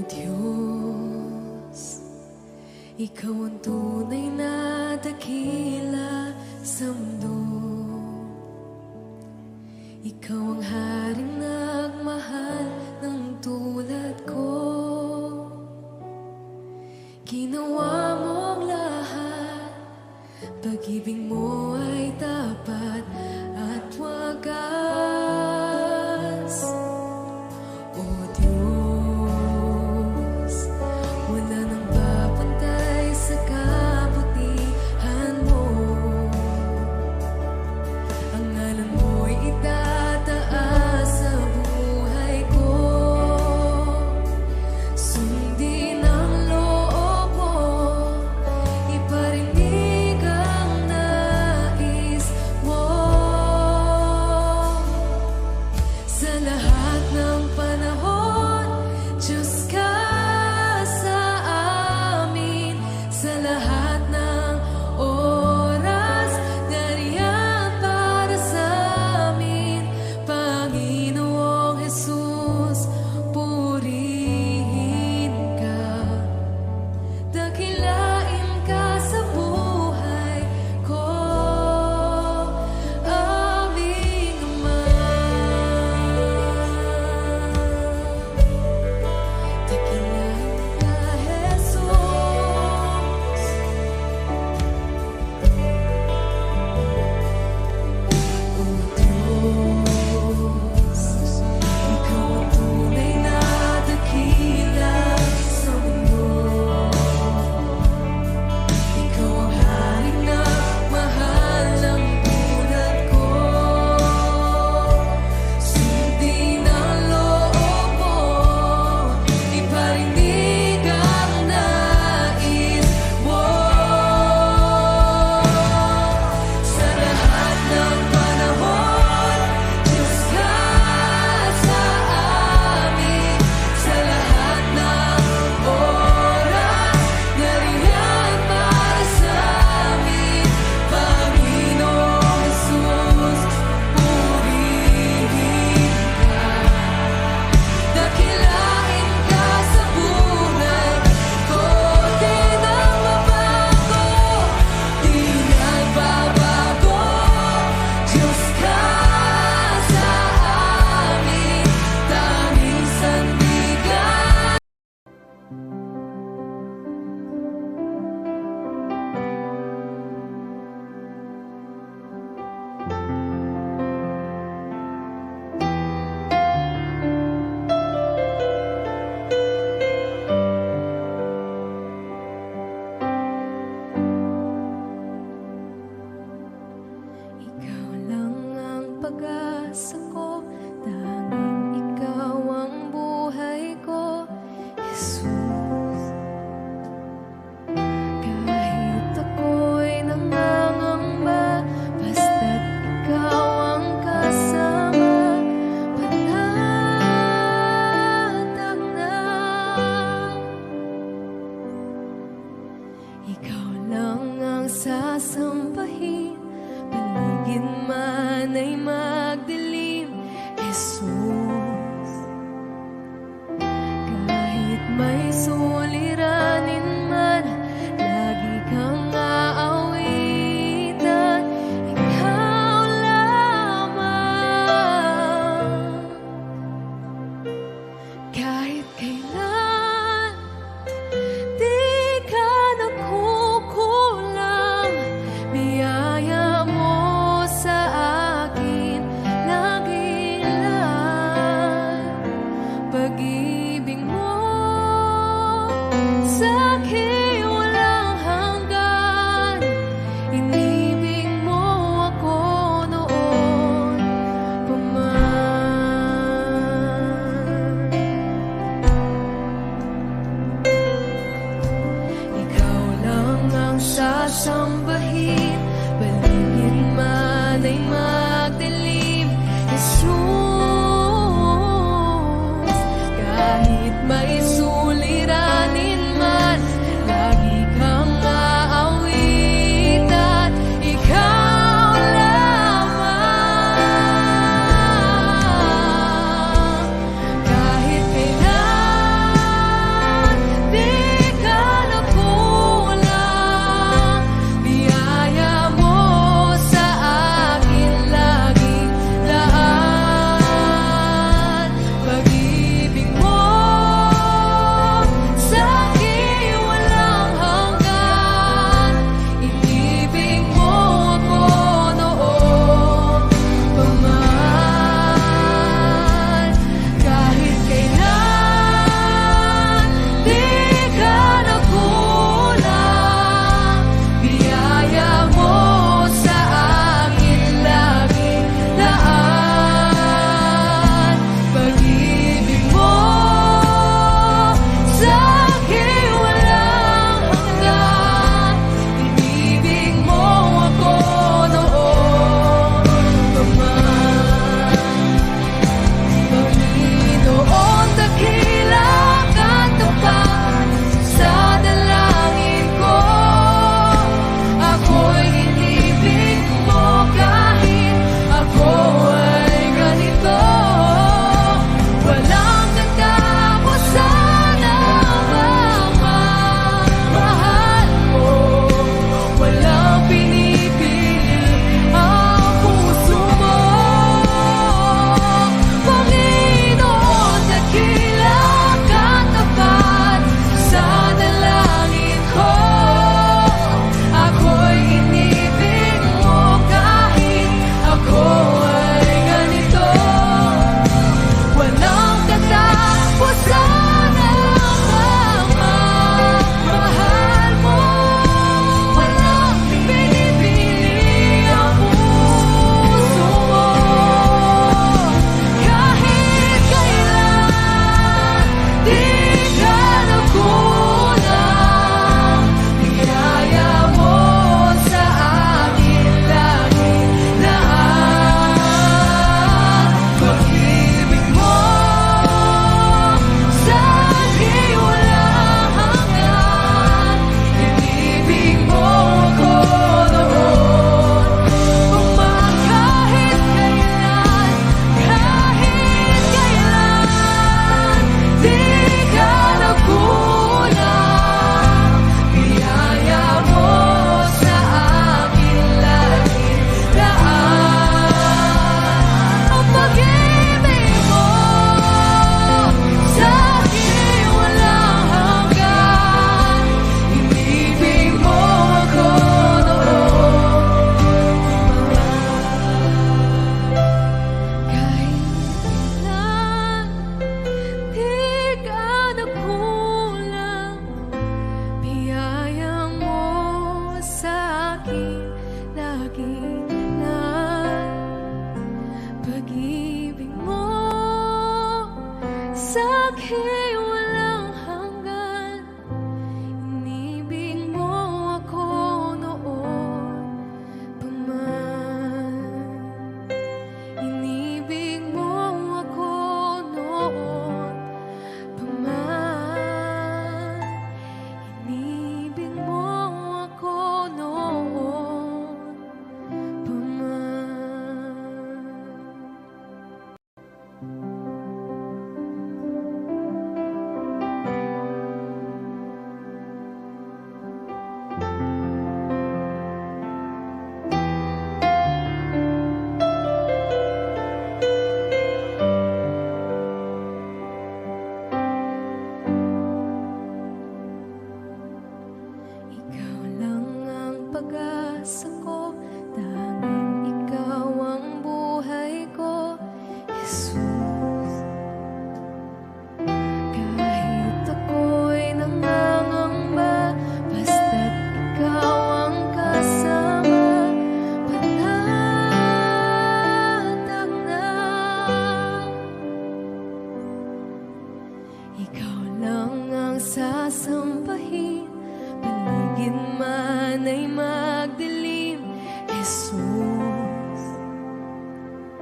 Diyos, Ikaw ang tunay na dakila sa mundo. Ikaw ang haring nagmahal ng tulad ko. Ginawa mo ang lahat, pag-ibig mo ay tapat at wagas. O Diyos, wala nang papantay sa kabutihan mo. Ang ngalan mo'y itataas sa buhay ko. Sundin ang loob mo, iparinig ang nais mo. Sa lahat ng panahon, Diyos ka sa amin. Sa lahat ng oras, nariyan para sa amin. Panginoong Jesus, purihin ka. Dakilain ka sa buhay ko, aming Ama. Dakilain ka, Jesus. O Diyos, Ikaw ang tunay na dakila sa mundo. Ikaw ang haring nagmahal ng tulad ko. Sundin ang loob mo, iparinig ang nais mo. Sa lahat ng panahon, Diyos ka sa amin. Sa lahat ng oras, nariyan para sa amin. Panginoong Jesus, purihin ka. Dakilain ka sa buhay ko. Di nagbabago, di nagbabago. Diyos ka sa amin, tanging sandigan. Ikaw lang ang pag-asa ko, tanging ikaw ang buhay ko, Jesus. Kahit ako'y nangangamba, basta't ikaw ang kasama, panatag na. Ikaw lang ang sasambahin, paligid man ay magdilim, Jesus. Kahit may suliranin man, lagi kang aawitan, ikaw lamang. Kahit kailan, di ka nagkukulang. Biyaya mo sa akin, lagi lang. Pag-ibig mo sa akin walang hanggan. Inibig mo ako noon pa man. Ikaw lang ang sasambahin, paligid man ay magdilim, Jesus. Kahit may suliranin man, lagi kang aawitan, ikaw lamang. Kahit kailan, aking walang hanggan. Inibig mo ako noon pa man. Inibig mo ako noon pa man. Inibig mo ako noon pa man. Ikaw lang ang pag-asa ko, tanging ikaw ang buhay ko, Jesus. Kahit ako'y nangangamba, basta't ikaw ang kasama, panatag na. Ikaw lang ang sasampahin, paligid man ay magdilim, Jesus.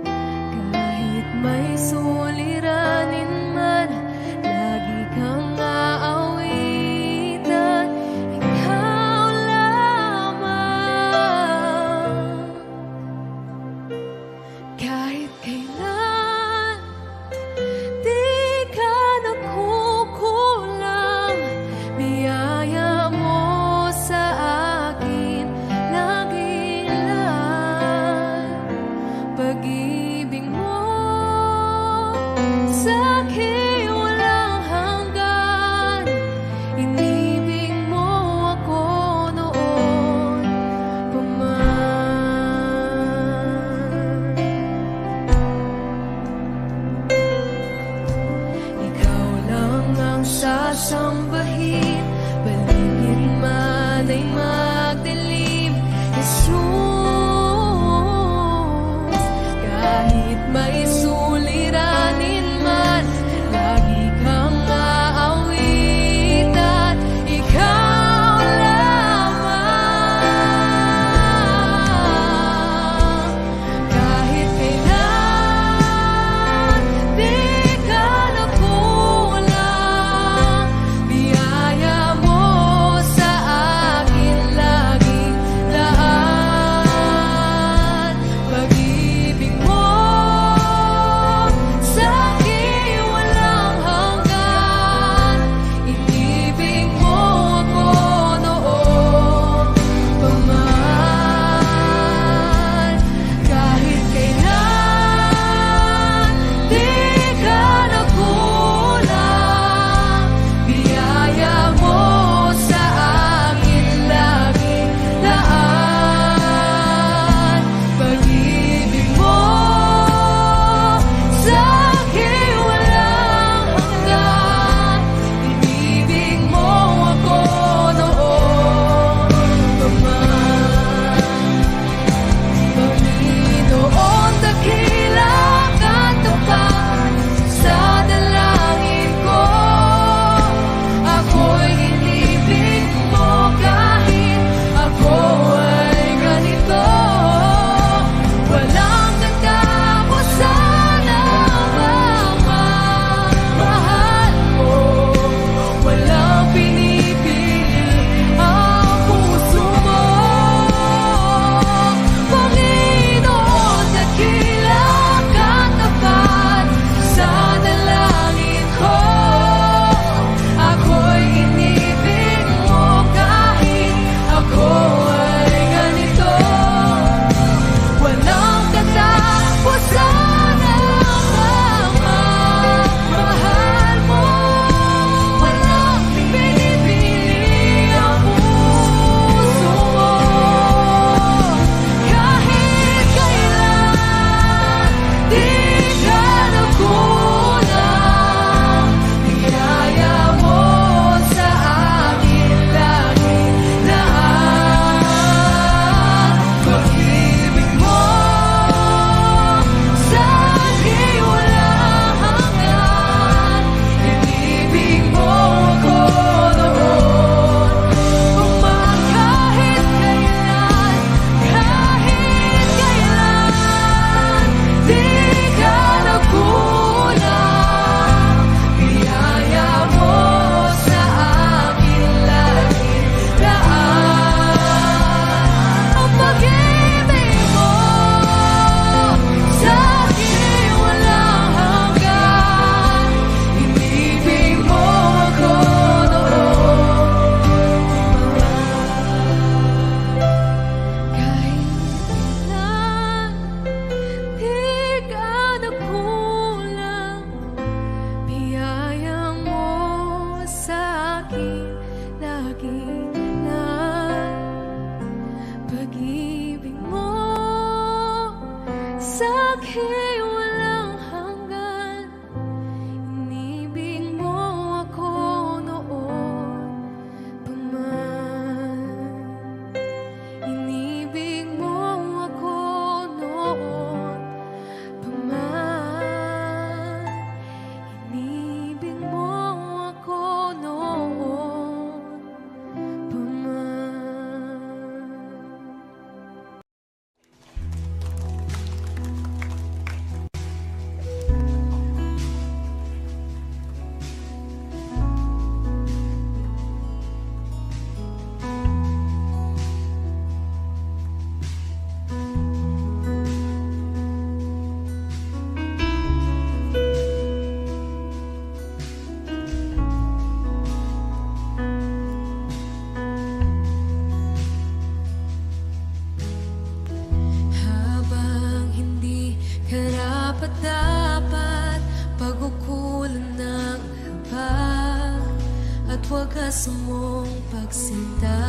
Kahit may suliranin man, lagi kang aawitan, ikaw lamang. Kahit kailan, di ka nakukulang, biyaya mo sa akin lagi lang. Pag-ibig mo sa akin walang hanggan. Inibig mo ako noon pa man. Ikaw lang ang sasambahin, paligid man ay magdilim, Jesus. Kahit may suliranin man, lagi kang aawitan, ikaw lamang. Kahit kailan, di ka nakulang, sa'king walang hanggan. Inibig mo ako noon pa man. Inibig mo ako noon pa man. Inibig mo ako noon pa man. Habang hindi karapat-dapat, pagkukulan ng habag at wagas mong pagsinta.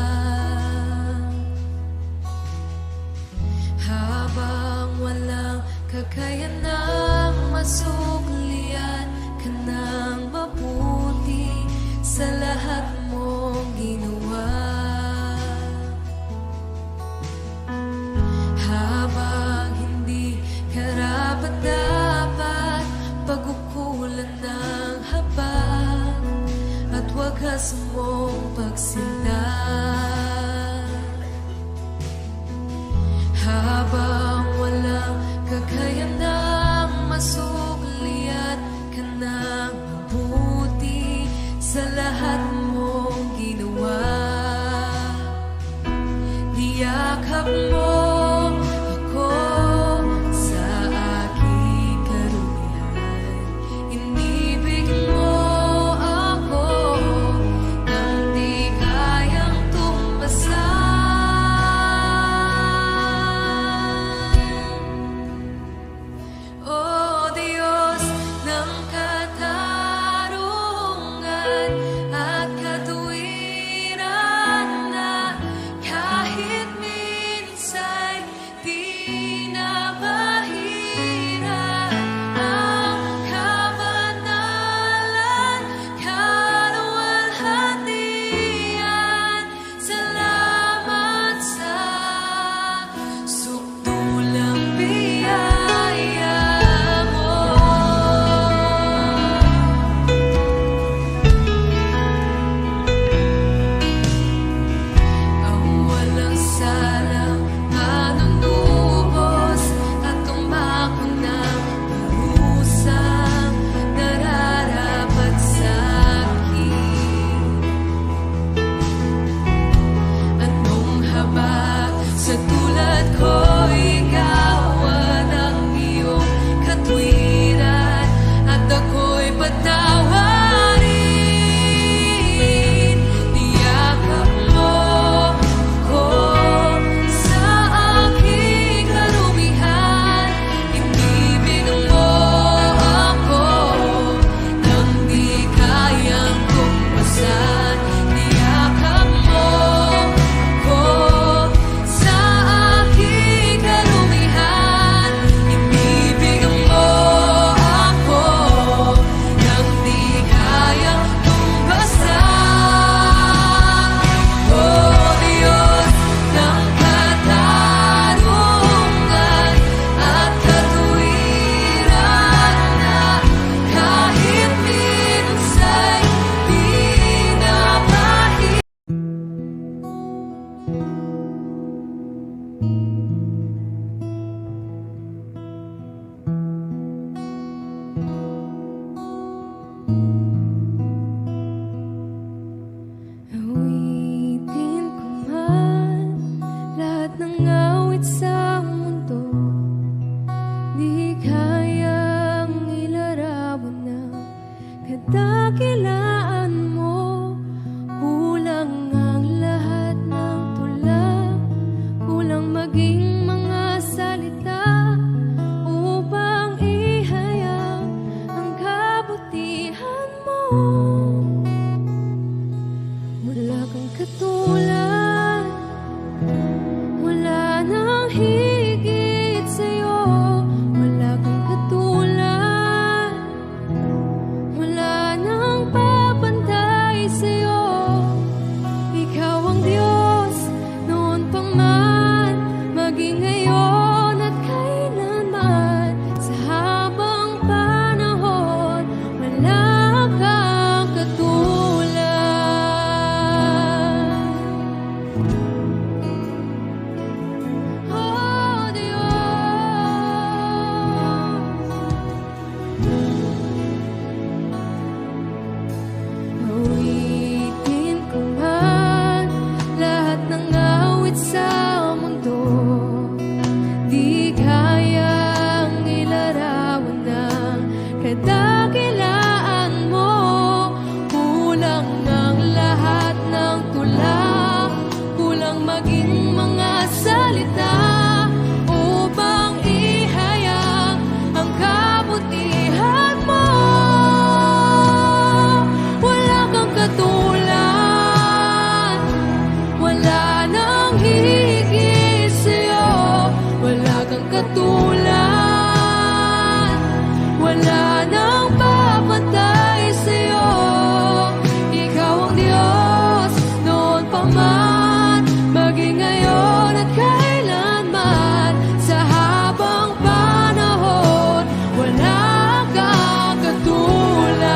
Habang walang kakayanang masuklian ka ng mabuti sa lahat mong ginawa. Habang hindi karapat-dapat, pagkukulan ng habag at wagas mong pagsinta. Habang walang kakayanang masuklian ka ng mabuti sa lahat mong ginawa. Niyakap mo ako sa aking karumihan. Inibig mo ako nang di kayang tumbasan. O Diyos ng katarungan at katuwiran na kahit minsa'y di na mahirap ang kabanalan, kaluwalhatian. Salamat sa sukdulang biyaya mo. Ang walang salang manunubos at tumako ng parusang nararapat sa'kin. Anong habag sa tulad ko'y gawa ng iyong katwiran at ako'y patawarin. Niyakap mo ako sa aking karumihan. Inibig mo ako nang di kayang tumbasan. Niyakap mo ako sa aking karumihan. Inibig mo ako nang di kayang tumbasan. O Diyos ng katarungan at katuwiran na kahit minsa'y di na mahirap. Awitin ko man lahat ng awit sa mundo, di kayang ilarawan ng kadakilaan mo. Kulang ang lahat ng tula, kulang maging mga salita upang ihayag ang kabutihan mo. Wala kang katulad, wala nang higit sa'yo. man sa habang panahon, wala kang katulad. Oh Diyos, awitin ko man lahat ng awit sa mundo, di kayang ilarawan ng kadakilaan mo. Kulang ang lahat ng tula, kulang maging mga salita upang ihayag ang kabutihan mo. Wala kang katulad, wala nang hihigit sa'yo. Wala kang katulad, wala nang papantay sa'yo. Ikaw ang Diyos noon pa man, maging ngayon at kailanman. Sa habang panahon, wala kang katulad.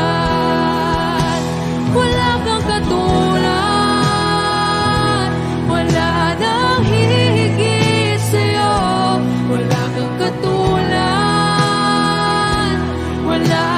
Wala kang katulad, wala nang hihigit sa'yo. Wala kang katulad, wala